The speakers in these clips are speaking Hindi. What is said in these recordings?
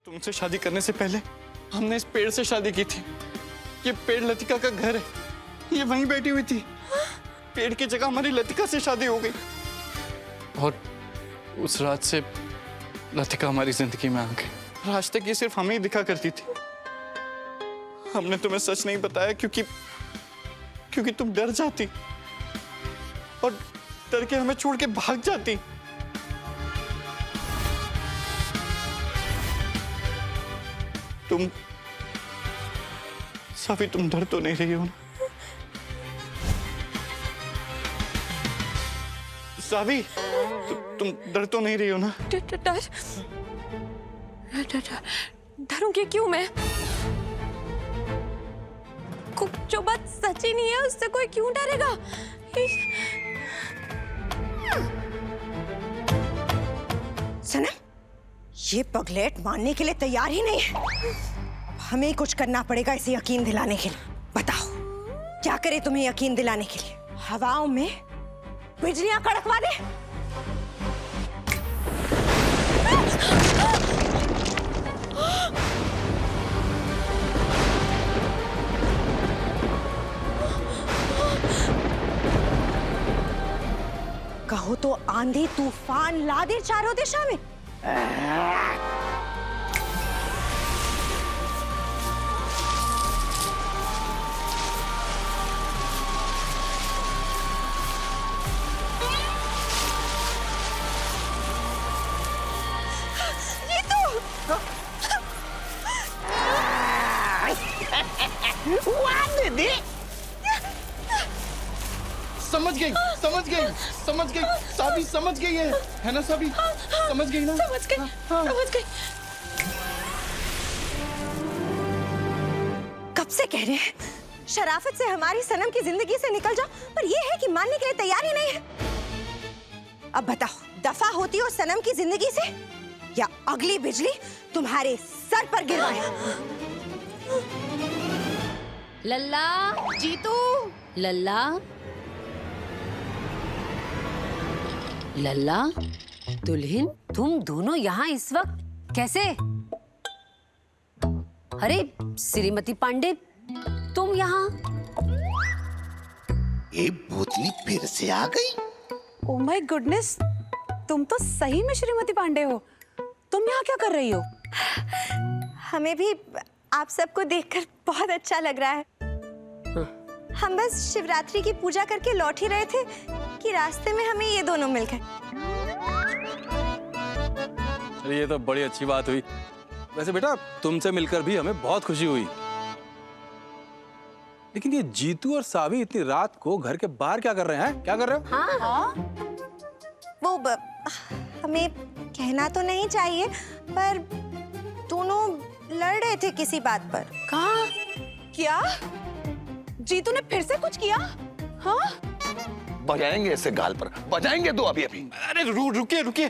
तुमसे शादी करने से पहले हमने इस पेड़ से शादी की थी। ये पेड़ लतिका का घर है, ये वहीं बैठी हुई थी। पेड़ की जगह हमारी लतिका से शादी हो गई और उस रात से लतिका हमारी जिंदगी में आ गई। आज तक ये सिर्फ हमें ही दिखा करती थी। हमने तुम्हें सच नहीं बताया क्योंकि तुम डर जाती और डर के हमें छोड़ के भाग जाती। साफी, तुम डर तो नहीं रही हो ना? साफी, तुम डर तो नहीं रही हो ना? डरूंगी क्यों मैं? जो बात सच्ची नहीं है उससे कोई क्यों डरेगा? सनम, ये पगलेट मानने के लिए तैयार ही नहीं है। हमें कुछ करना पड़ेगा इसे यकीन दिलाने के लिए। बताओ क्या करे तुम्हें यकीन दिलाने के लिए? हवाओं में बिजलियां कड़कवा दे? कहो तो आंधी तूफान ला दे चारों दिशा में? ये तो दीदी समझ गई। साबी समझ गई है ना साबी? समझ गई ना? समझ गई। कब से कह रहे हैं शराफत से हमारी सनम की जिंदगी से निकल जाओ, पर ये है कि मानने के लिए तैयार ही नहीं है। अब बताओ, दफा होती हो सनम की जिंदगी से या अगली बिजली तुम्हारे सर पर गिरवाए? लल्ला, जीतू, लल्ला, लल्ला, दुल्हन, तुम दोनों यहाँ इस वक्त कैसे? अरे श्रीमती पांडे, तुम यहाँ? ये भूतनी फिर से आ गई। ओह माय गुडनेस, तुम तो सही में श्रीमती पांडे हो। तुम यहाँ क्या कर रही हो? हमें भी आप सबको देखकर बहुत अच्छा लग रहा है। हम बस शिवरात्रि की पूजा करके लौट ही रहे थे कि रास्ते में हमें ये दोनों मिल गए। ये तो बड़ी अच्छी बात हुई। वैसे बेटा, तुमसे मिलकर भी हमें बहुत खुशी हुई। लेकिन ये जीतू और सावी इतनी रात को घर के बाहर क्या कर रहे हैं? क्या कर रहे हो? हाँ। हमें कहना तो नहीं चाहिए, पर दोनों लड़ रहे थे किसी बात पर। कहाँ? क्या जीतू ने फिर से कुछ किया? हाँ? बजाएंगे इसे गाल पर, बजाएंगे तो अभी। अरे रुकिए।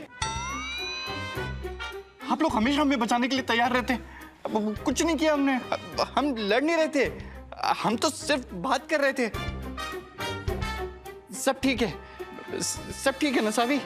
आप लोग हमेशा हमें बचाने के लिए तैयार रहते हैं। अब कुछ नहीं किया हमने। हम लड़ नहीं रहे थे, हम तो सिर्फ बात कर रहे थे। सब ठीक है ना सावी?